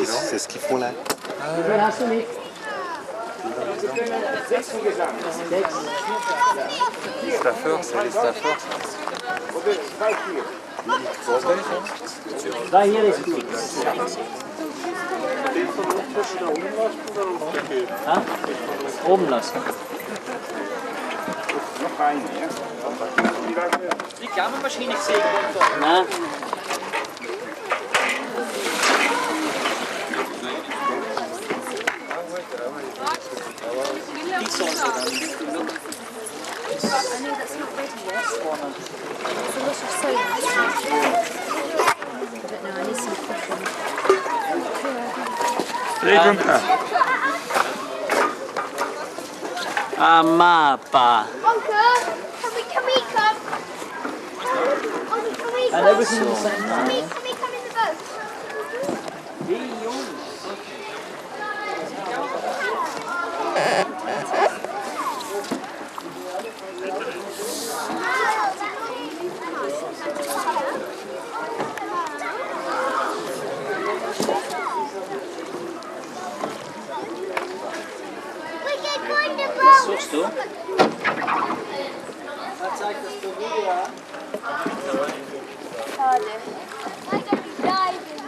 C'est ce qu'ils font là. Les staffeurs, c'est les staffeurs. Da hier ist gut. Ja? Oben lassen. Die Klammermaschine gesehen. Nein. Die Soße dann. I know that's not ready yet. It's a lot of soap. I don't know, I need some cooking. Mappa. Uncle, can we come? Uncle, can we And come? everything the same Can time. we come in the boat? We can go in the Was boat. suchst du? Zeigt das du Video an? Schade. I got to dive in.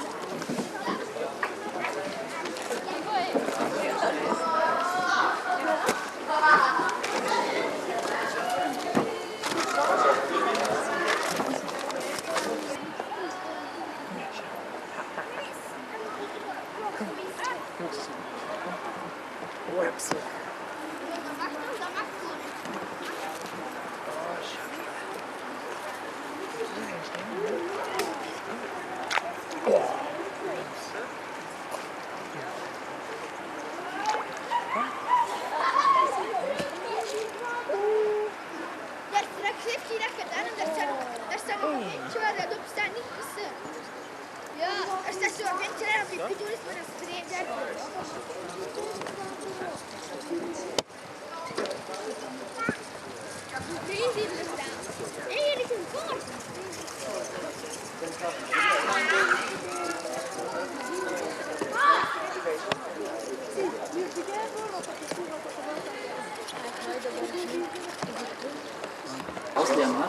Ausleeren, wa?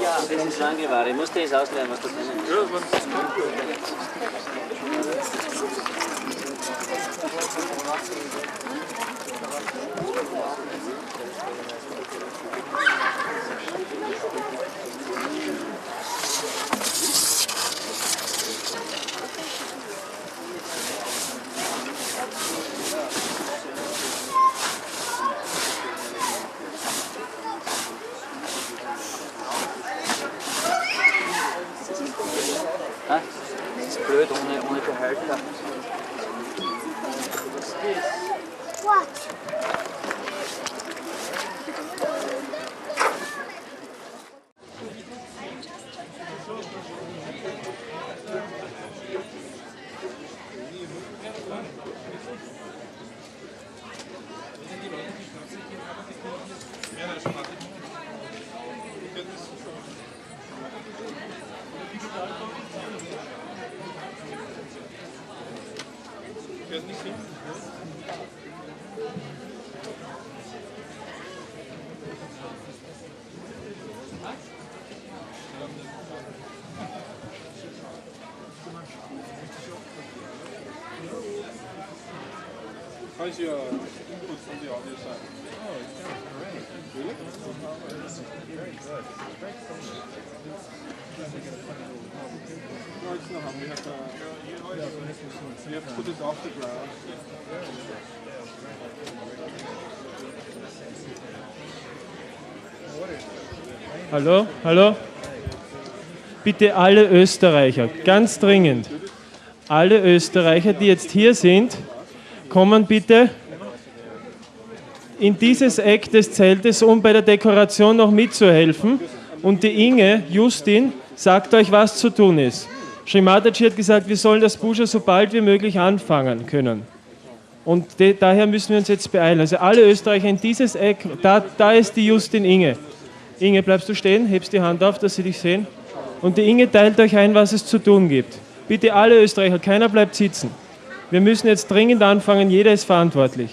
Ja, das ist Schrankware. Ich muss das ausleeren, was da drin ist. Ah, das ist blöd ohne Behälter. What? How's your input from the audio side? Oh, it sounds great. Really? Very good. No, it's not. We have to put it off the ground. Hallo, hallo? Bitte alle Österreicher, ganz dringend. Alle Österreicher, die jetzt hier sind, kommen bitte in dieses Eck des Zeltes, um bei der Dekoration noch mitzuhelfen. Und die Inge, Justin, sagt euch, was zu tun ist. Srimataji hat gesagt, wir sollen das Puja so bald wie möglich anfangen können. Und daher müssen wir uns jetzt beeilen. Also alle Österreicher in dieses Eck, da ist die Justin Inge. Inge, bleibst du stehen? Hebst die Hand auf, dass sie dich sehen. Und die Inge teilt euch ein, was es zu tun gibt. Bitte alle Österreicher, keiner bleibt sitzen. Wir müssen jetzt dringend anfangen, jeder ist verantwortlich.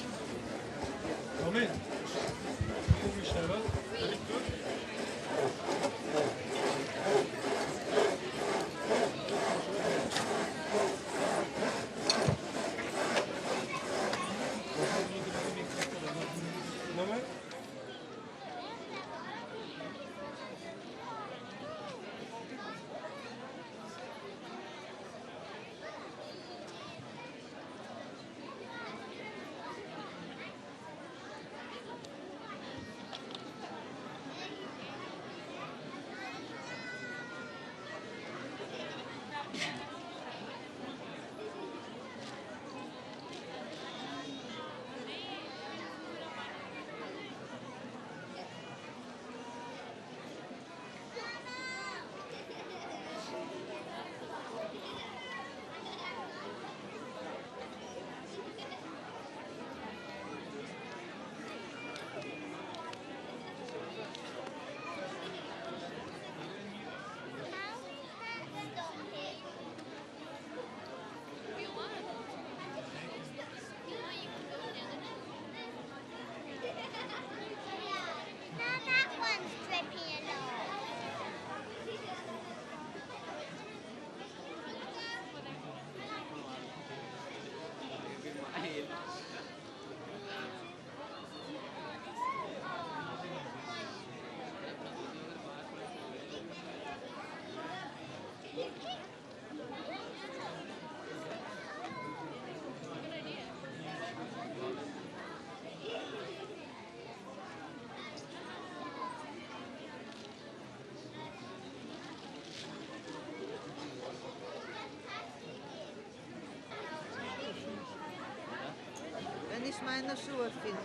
Wenn ich meine Schuhe finde.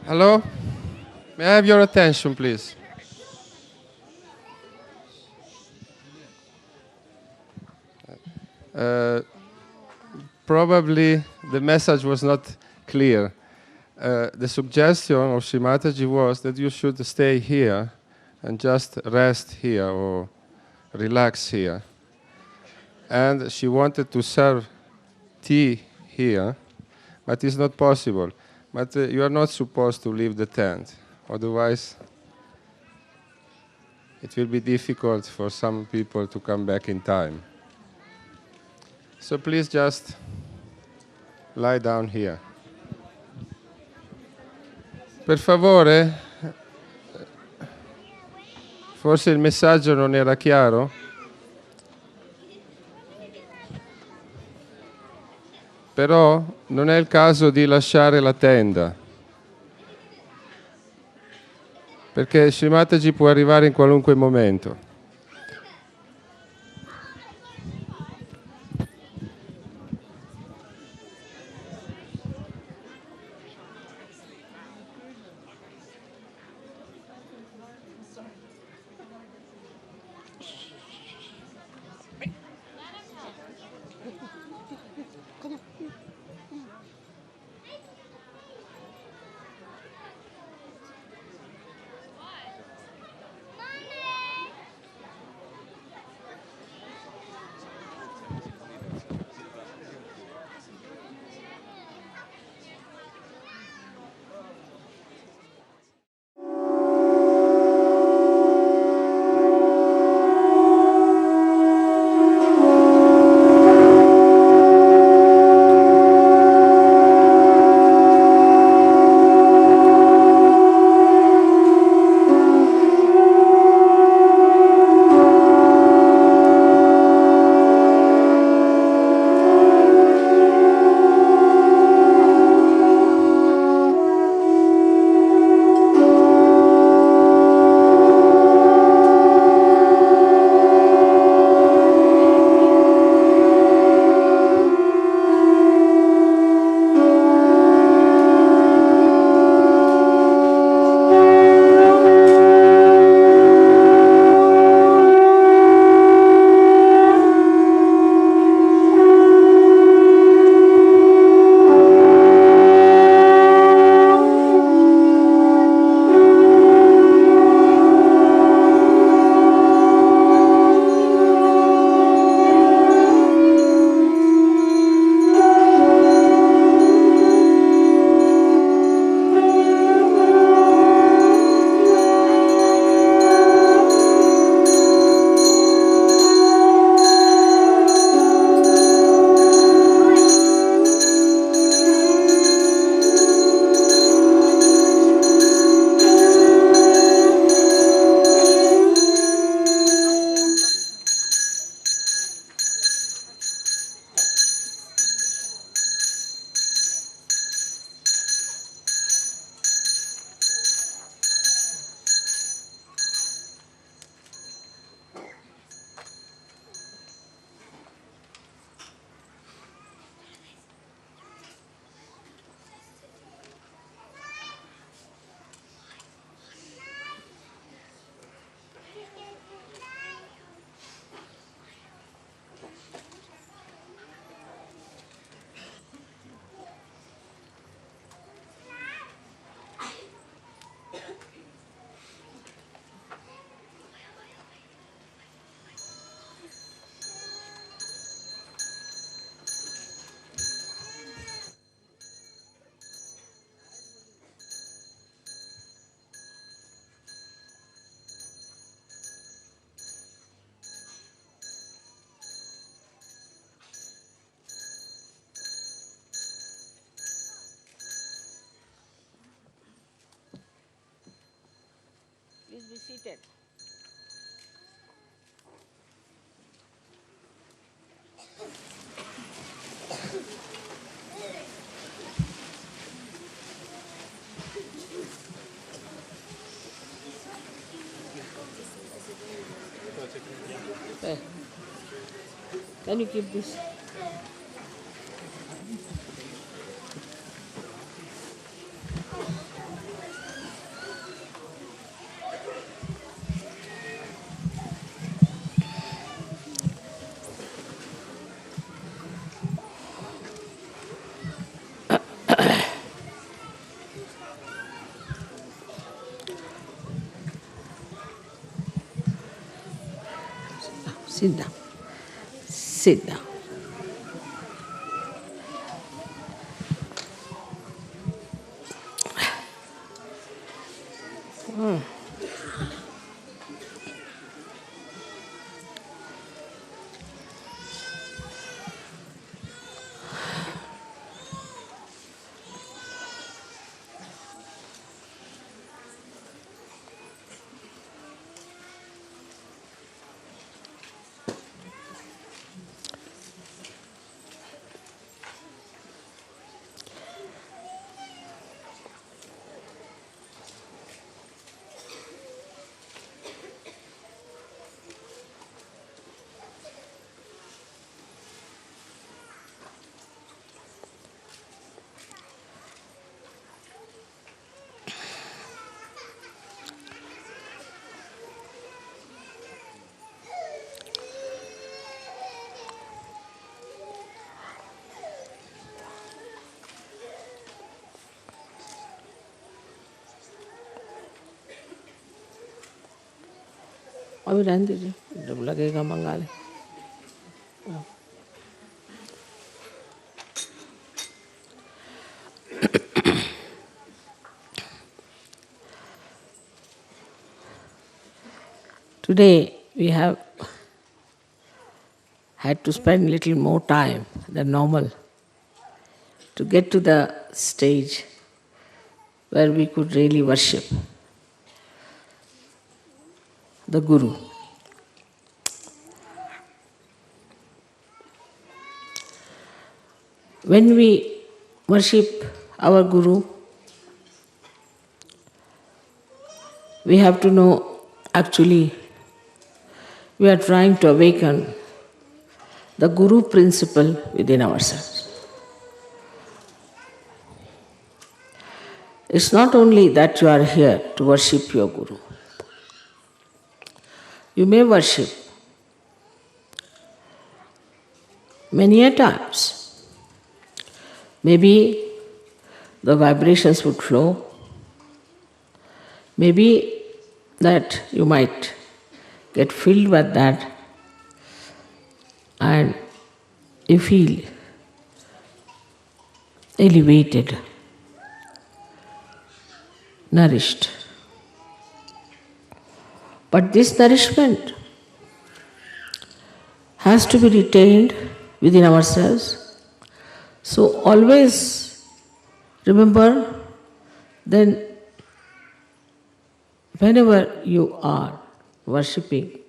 Hello? May I have your attention, please? Probably the message was not clear. The suggestion of Shrimataji was that you should stay here and just rest here or relax here. And she wanted to serve tea here, but it's not possible. But you are not supposed to leave the tent, otherwise it will be difficult for some people to come back in time. So please just lie down here. Per favore, forse il messaggio non era chiaro? Però non è il caso di lasciare la tenda, perché Shrimataji può arrivare in qualunque momento. Please be seated. Can you keep this? Sit down. Sit down. अभी रहने दीजिए, जब लगेगा मंगा ले. Today we have had to spend little more time than normal to get to the stage where we could really worship the Guru. When we worship our Guru, we have to know actually we are trying to awaken the Guru principle within ourselves. It's not only that you are here to worship your Guru. You may worship many a times. Maybe the vibrations would flow. Maybe that you might get filled with that and you feel elevated, nourished. But this nourishment has to be retained within ourselves. So always remember, then whenever you are worshipping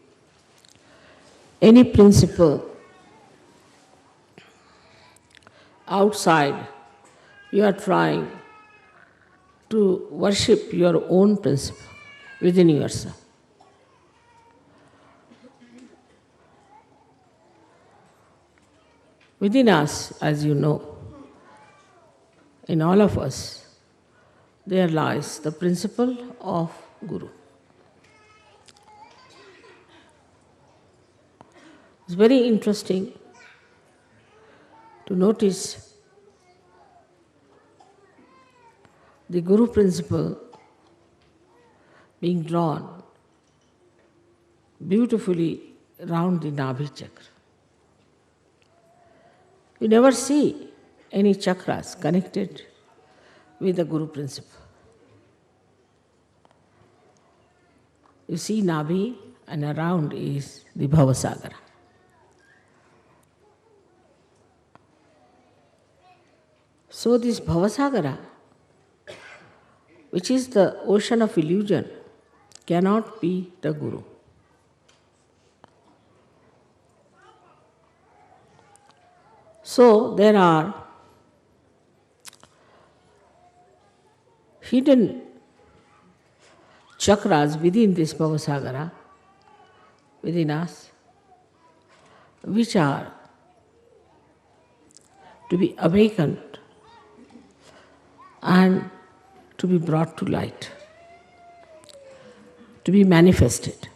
any principle outside, you are trying to worship your own principle within yourself. Within us, as you know, in all of us, there lies the principle of Guru. It's very interesting to notice the Guru principle being drawn beautifully round the Nabhi chakra. You never see any chakras connected with the Guru principle. You see Nabhi and around is the Bhavasagara. So this Bhavasagara, which is the ocean of illusion, cannot be the Guru. So there are hidden chakras within this Bhavasagara, within us, which are to be awakened and to be brought to light, to be manifested.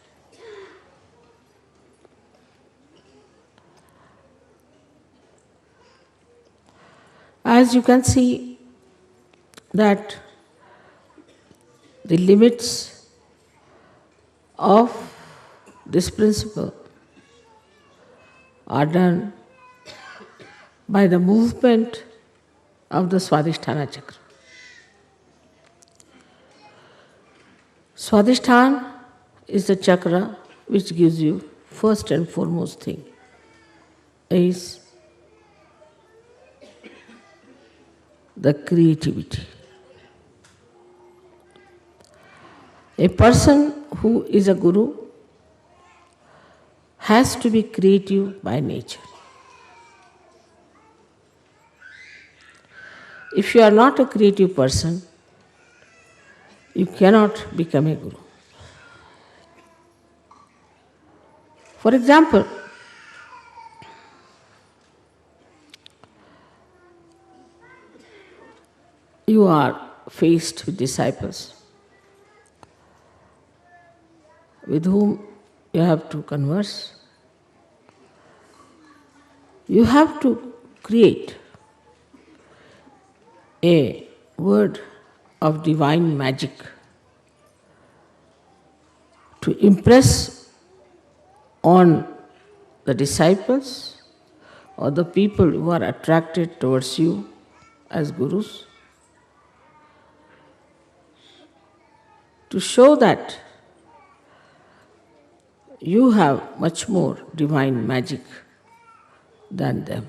As you can see that the limits of this principle are done by the movement of the Swadhisthana chakra. Swadhisthana is the chakra which gives you first and foremost thing is the creativity. A person who is a guru has to be creative by nature. If you are not a creative person, you cannot become a guru. For example, you are faced with disciples with whom you have to converse. You have to create a word of divine magic to impress on the disciples or the people who are attracted towards you as gurus, to show that you have much more divine magic than them.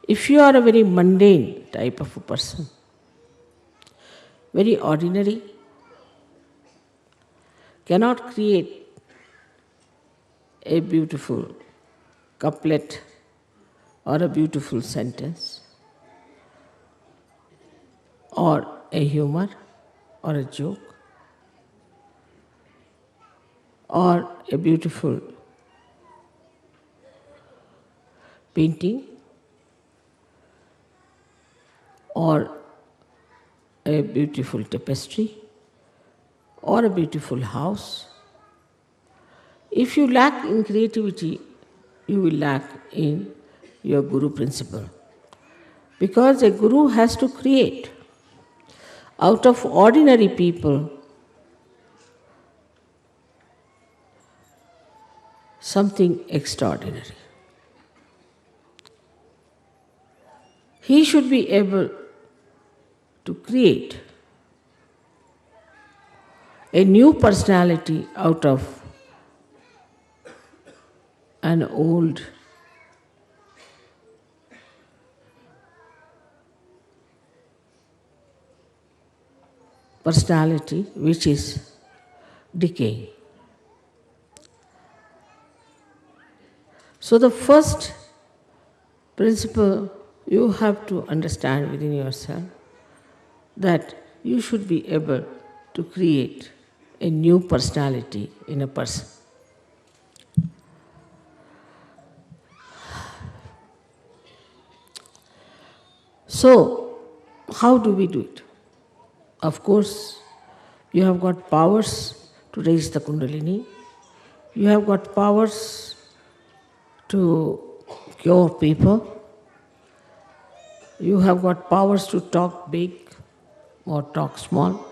If you are a very mundane type of a person, very ordinary, cannot create a beautiful couplet or a beautiful sentence or a humor or a joke or a beautiful painting or a beautiful tapestry or a beautiful house. If you lack in creativity, you will lack in your guru principle. Because a guru has to create out of ordinary people something extraordinary. He should be able to create a new personality out of an old personality which is decaying. So the first principle you have to understand within yourself that you should be able to create a new personality in a person. So, how do we do it? Of course, you have got powers to raise the Kundalini, you have got powers to cure people, you have got powers to talk big or talk small.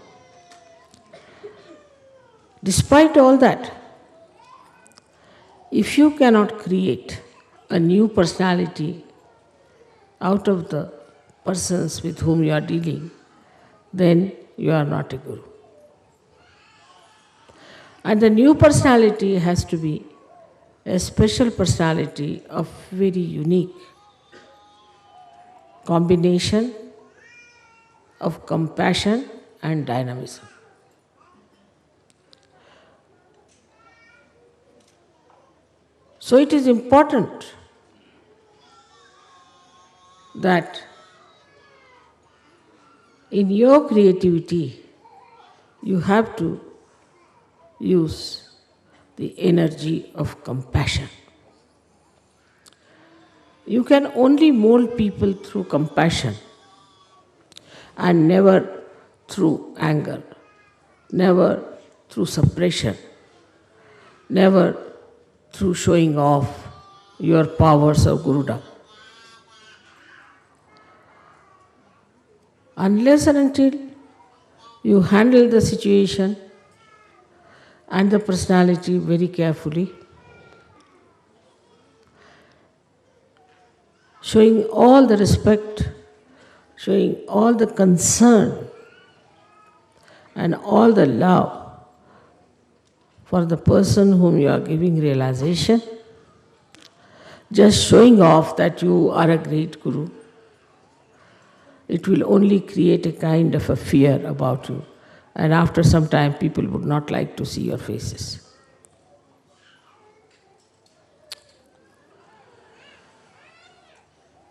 Despite all that, if you cannot create a new personality out of the persons with whom you are dealing, then you are not a guru. And the new personality has to be a special personality of very unique combination of compassion and dynamism. So it is important that in your creativity you have to use the energy of compassion. You can only mold people through compassion and never through anger, never through suppression, never through showing off your powers of Gurudom. Unless and until you handle the situation and the personality very carefully, showing all the respect, showing all the concern and all the love for the person whom you are giving realization, just showing off that you are a great Guru, it will only create a kind of a fear about you. And after some time, people would not like to see your faces.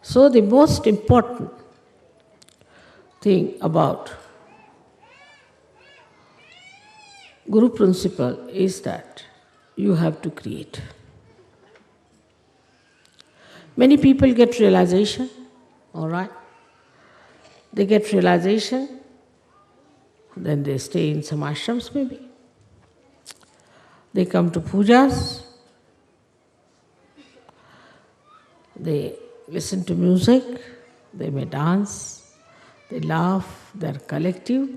So the most important thing about Guru principle is that you have to create. Many people get realization, all right? They get realization, then they stay in some ashrams maybe. They come to pujas, they listen to music, they may dance, they laugh, they are collective,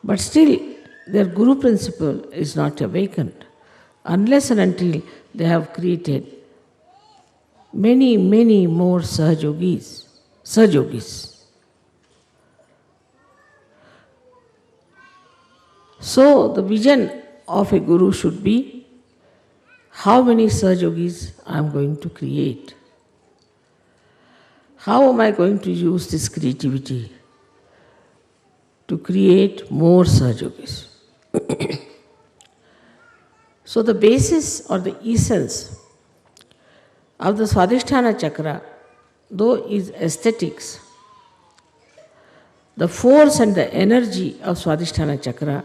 but still their Guru principle is not awakened unless and until they have created many, many more Sahajogis. So the vision of a Guru should be, how many Sahajogis I am going to create? How am I going to use this creativity to create more Sahajogis? So the basis or the essence of the Swadhisthana Chakra, though is aesthetics, the force and the energy of Swadhisthana Chakra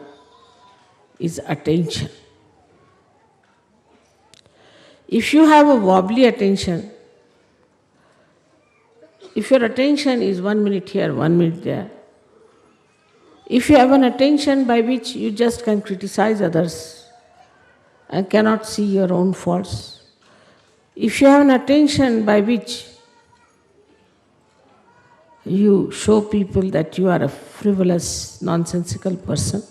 is attention. If you have a wobbly attention, if your attention is 1 minute here, 1 minute there, if you have an attention by which you just can criticize others and cannot see your own faults, if you have an attention by which you show people that you are a frivolous, nonsensical person,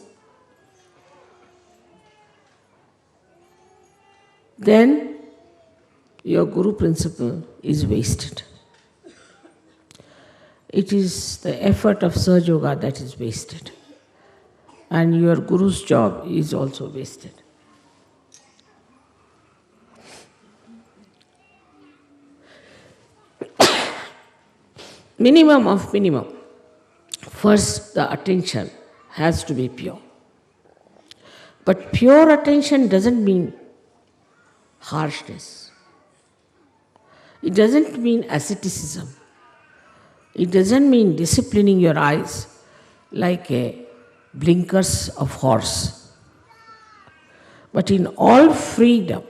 then your Guru principle is wasted. It is the effort of Sahaja Yoga that is wasted. And your Guru's job is also wasted. Minimum of minimum. First, the attention has to be pure. But pure attention doesn't mean harshness. It doesn't mean asceticism. It doesn't mean disciplining your eyes like a blinkers of horse. But in all freedom,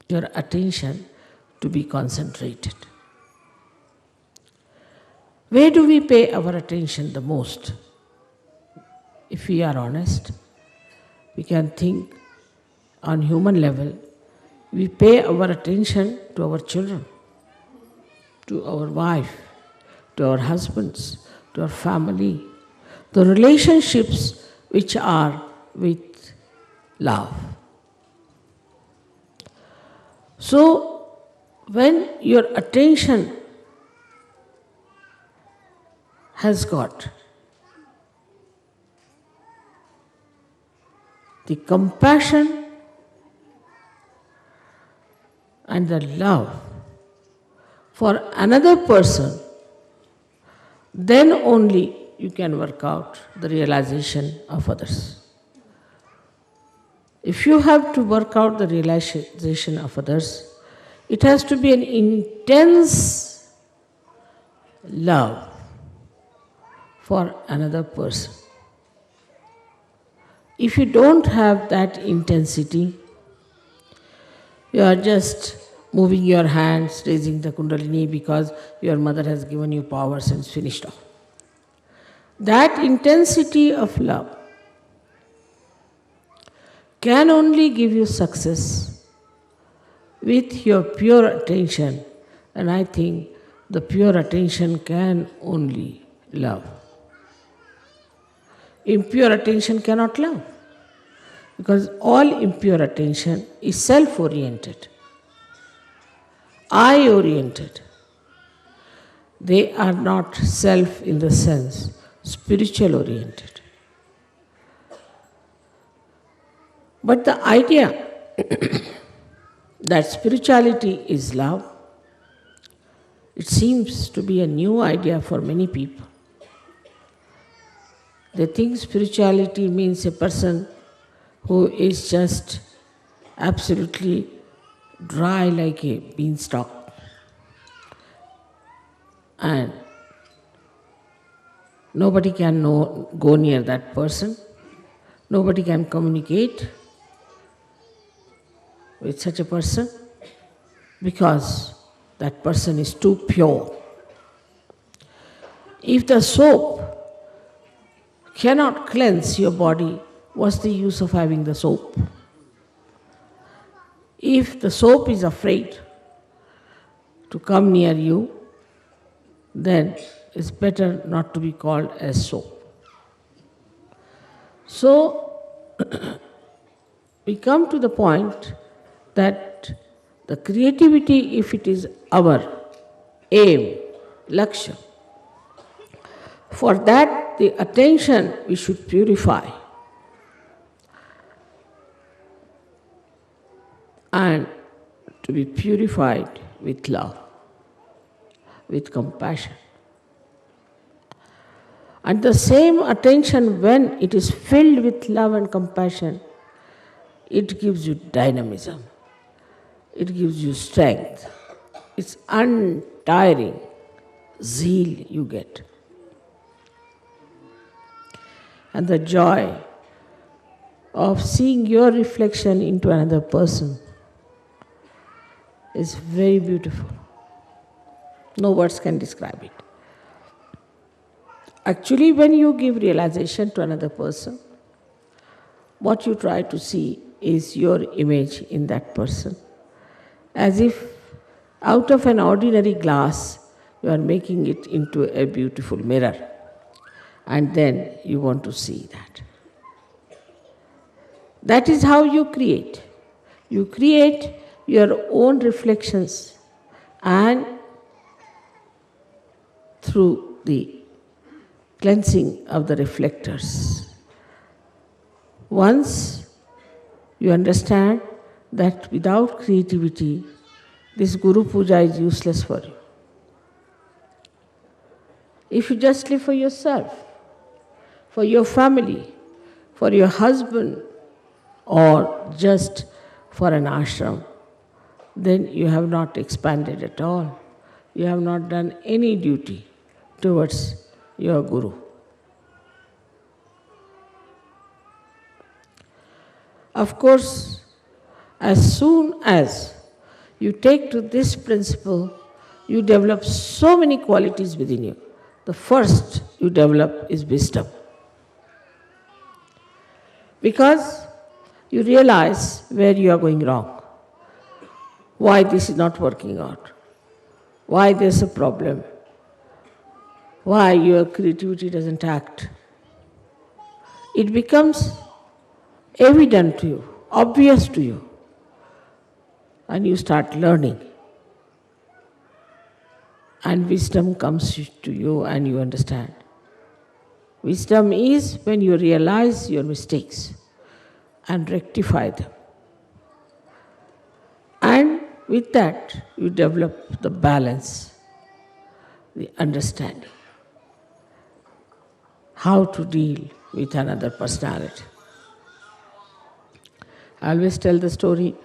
your attention to be concentrated. Where do we pay our attention the most? If we are honest, we can think on human level, we pay our attention to our children, to our wife, to our husbands, to our family, the relationships which are with love. So, when your attention has got the compassion and the love for another person, then only you can work out the realization of others. If you have to work out the realization of others, it has to be an intense love for another person. If you don't have that intensity, you are just moving your hands, raising the kundalini because your mother has given you powers and it's finished off. That intensity of love can only give you success with your pure attention, and I think the pure attention can only love. Impure attention cannot love, because all impure attention is self-oriented, I-oriented. They are not self in the sense spiritual-oriented. But the idea that spirituality is love, it seems to be a new idea for many people. They think spirituality means a person who is just absolutely dry like a beanstalk. And nobody can go near that person. Nobody can communicate with such a person because that person is too pure. If the soap cannot cleanse your body, what's the use of having the soap? If the soap is afraid to come near you, then it's better not to be called as soap. So, we come to the point that the creativity, if it is our aim, lakshya, for that the attention we should purify. And to be purified with love, with compassion. And the same attention, when it is filled with love and compassion, it gives you dynamism, it gives you strength, it's untiring zeal you get. And the joy of seeing your reflection into another person is very beautiful. No words can describe it. Actually, when you give realization to another person, what you try to see is your image in that person. As if out of an ordinary glass, you are making it into a beautiful mirror. And then you want to see that. That is how you create. You create your own reflections, and through the cleansing of the reflectors, once you understand that without creativity, this Guru Puja is useless for you. If you just live for yourself, for your family, for your husband, or just for an ashram, then you have not expanded at all. You have not done any duty towards your Guru. Of course, as soon as you take to this principle, you develop so many qualities within you. The first you develop is wisdom. Because you realize where you are going wrong, why this is not working out, why there's a problem, why your creativity doesn't act. It becomes evident to you, obvious to you, and you start learning. And wisdom comes to you and you understand. Wisdom is when you realize your mistakes and rectify them. And with that, you develop the balance, the understanding. how to deal with another personality. I always tell the story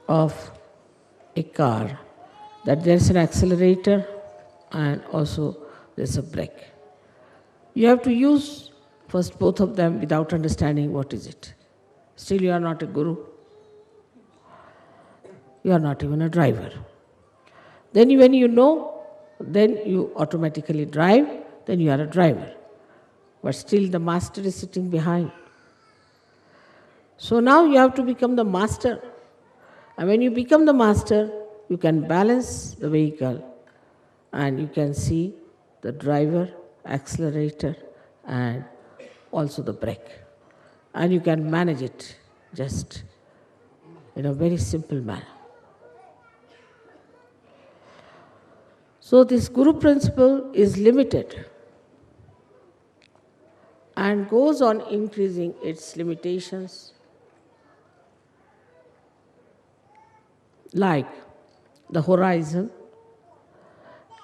of a car, that there's an accelerator and also there's a brake. You have to use first both of them without understanding what is it. Still you are not a guru. You are not even a driver. Then when you know, then you automatically drive, then you are a driver. But still the master is sitting behind. So now you have to become the master. And when you become the master, you can balance the vehicle and you can see the driver, accelerator, and also the brake. And you can manage it just in a very simple manner. So this Guru principle is limited and goes on increasing its limitations, like the horizon.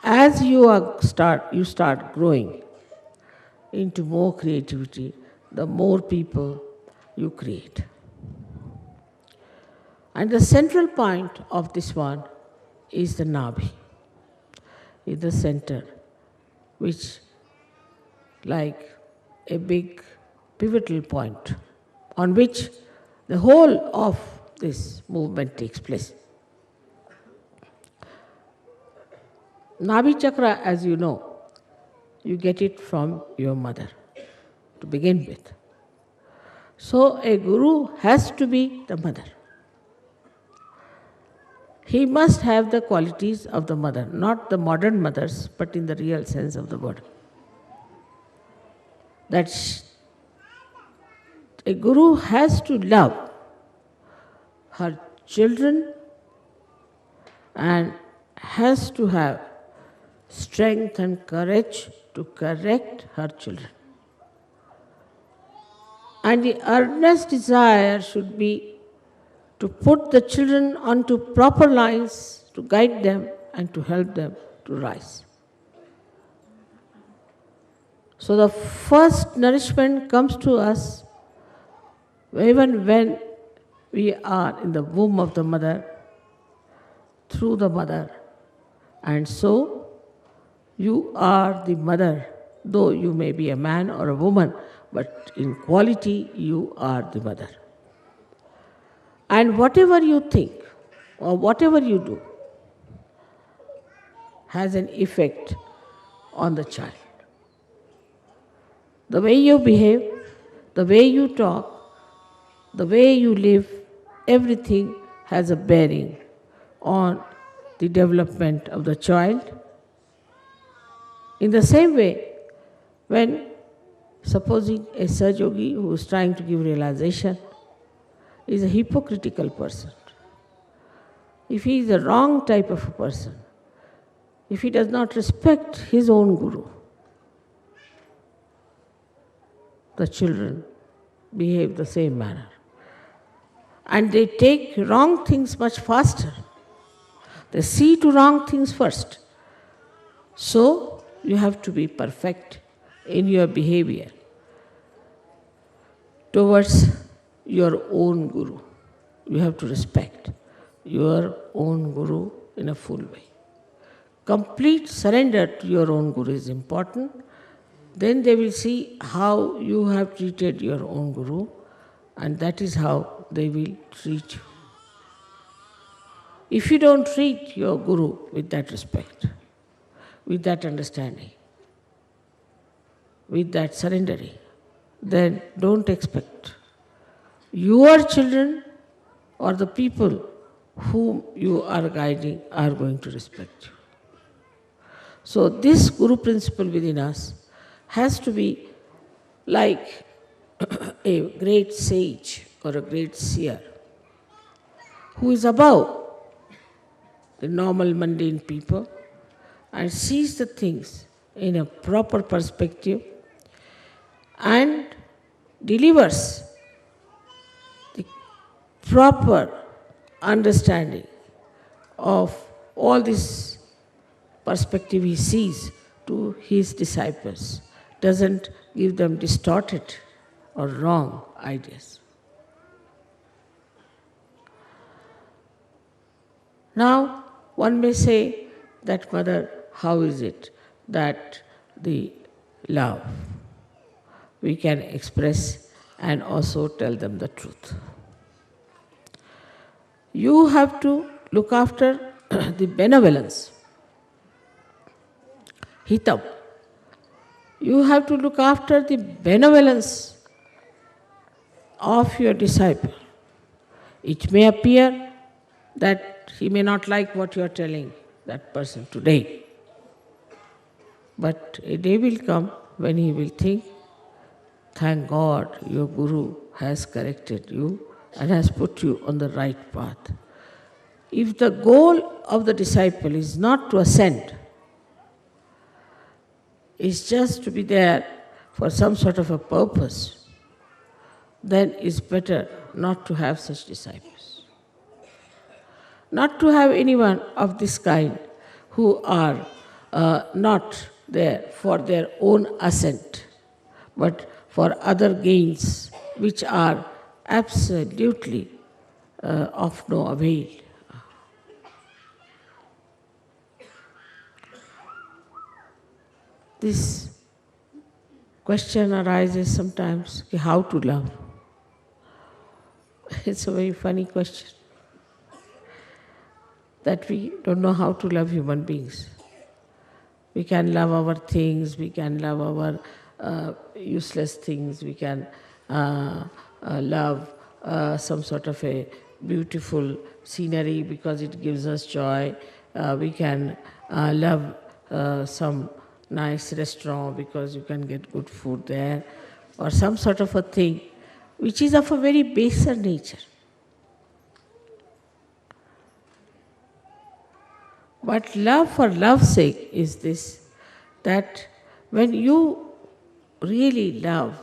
As you start growing into more creativity, the more people you create. And the central point of this one is the Nabhi, is the center, which like a big pivotal point on which the whole of this movement takes place. Nabhi chakra, as you know, you get it from your mother to begin with. So a guru has to be the mother. He must have the qualities of the mother, not the modern mothers, but in the real sense of the word. That a guru has to love her children and has to have strength and courage to correct her children. And the earnest desire should be to put the children onto proper lines, to guide them and to help them to rise. So the first nourishment comes to us even when we are in the womb of the mother, through the mother. And so you are the mother, though you may be a man or a woman, but in quality you are the mother. And whatever you think or whatever you do has an effect on the child. The way you behave, the way you talk, the way you live, everything has a bearing on the development of the child. In the same way, when supposing a Saj Yogi who is trying to give realization is a hypocritical person, if he is a wrong type of a person, if he does not respect his own guru, the children behave the same manner. And they take wrong things much faster. They see to wrong things first. So you have to be perfect in your behavior towards your own guru. You have to respect your own guru in a full way. Complete surrender to your own guru is important. Then they will see how you have treated your own guru, and that is how they will treat you. If you don't treat your guru with that respect, with that understanding, with that surrendering, then don't expect your children or the people whom you are guiding are going to respect you. So this guru principle within us has to be like a great sage or a great seer who is above the normal mundane people and sees the things in a proper perspective and delivers the proper understanding of all this perspective he sees to his disciples. Doesn't give them distorted or wrong ideas. Now, one may say that, Mother, how is it that the love we can express and also tell them the truth? You have to look after the benevolence, hitam. You have to look after the benevolence of your disciple. It may appear that he may not like what you are telling that person today. But a day will come when he will think, thank God your Guru has corrected you and has put you on the right path. If the goal of the disciple is not to ascend, is just to be there for some sort of a purpose, then it's better not to have such disciples. Not to have anyone of this kind who are not there for their own ascent, but for other gains which are absolutely of no avail. This question arises sometimes, how to love? It's a very funny question, that we don't know how to love human beings. We can love our things, we can love our useless things, we can love some sort of a beautiful scenery because it gives us joy. We can love some nice restaurant because you can get good food there, or some sort of a thing which is of a very baser nature. But love for love's sake is this, that when you really love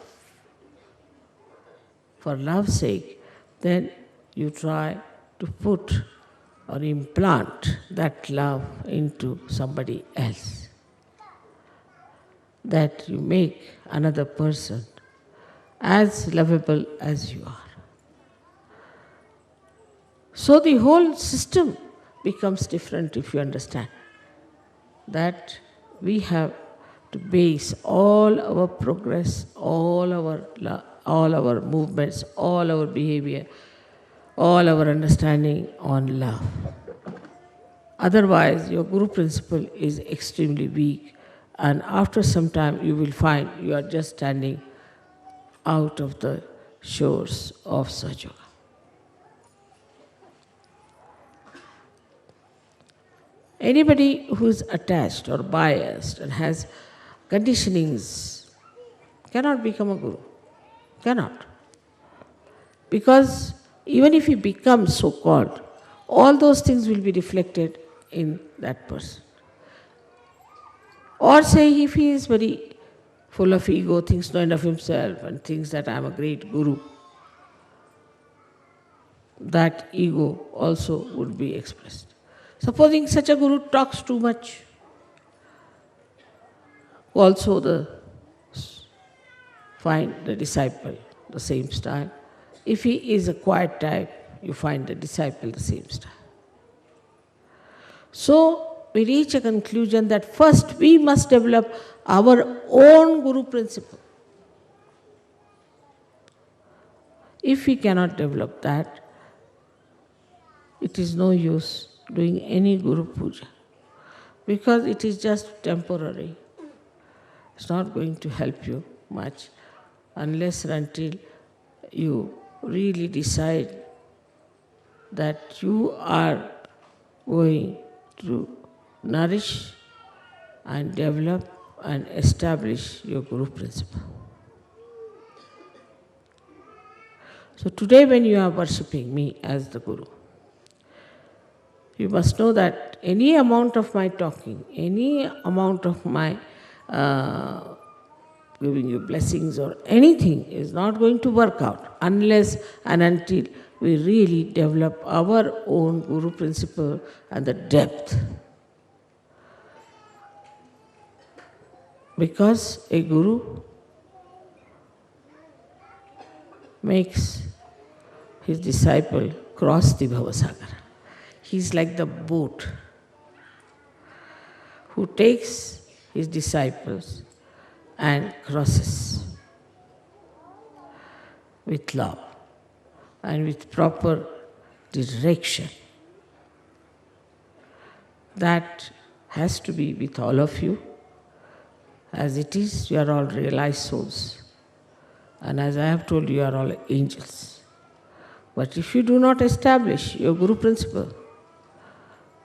for love's sake, then you try to put or implant that love into somebody else. That you make another person as lovable as you are. So the whole system becomes different if you understand that we have to base all our progress, all our movements, all our behavior, all our understanding on love. Otherwise, your Guru principle is extremely weak, and after some time you will find you are just standing out of the shores of Sahaja Yoga. Anybody who is attached or biased and has conditionings cannot become a Guru. Cannot. Because even if he becomes so-called, all those things will be reflected in that person. Or say if he is very full of ego, thinks no end of himself and thinks that I am a great Guru, that ego also would be expressed. Supposing such a Guru talks too much, also find the disciple the same style. If he is a quiet type, you find the disciple the same style. So we reach a conclusion that first we must develop our own Guru principle. If we cannot develop that, it is no use doing any Guru Puja, because it is just temporary. It's not going to help you much unless and until you really decide that you are going to nourish and develop and establish your Guru principle. So today when you are worshipping me as the Guru, you must know that any amount of my talking, any amount of my giving you blessings or anything is not going to work out unless and until we really develop our own Guru principle and the depth. Because a Guru makes his disciple cross the Bhavasagara. He is like the boat who takes his disciples and crosses with love and with proper direction. That has to be with all of you. As it is, you are all realized souls. And as I have told you, you are all angels. But if you do not establish your Guru principle,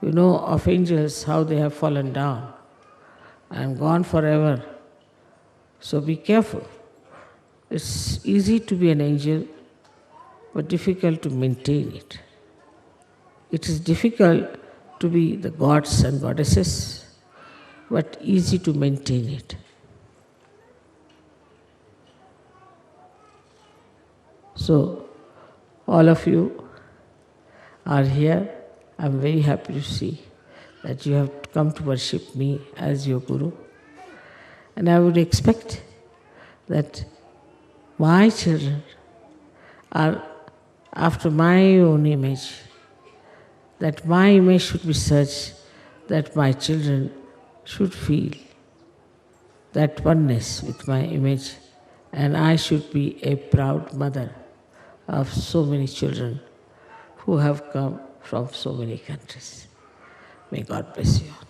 you know of angels how they have fallen down and gone forever. So be careful. It's easy to be an angel, but difficult to maintain it. It is difficult to be the gods and goddesses, but easy to maintain it. So, all of you are here. I'm very happy to see that you have come to worship me as your Guru. And I would expect that my children are after my own image, that my image should be such that my children should feel that oneness with my image, and I should be a proud mother of so many children who have come from so many countries. May God bless you all.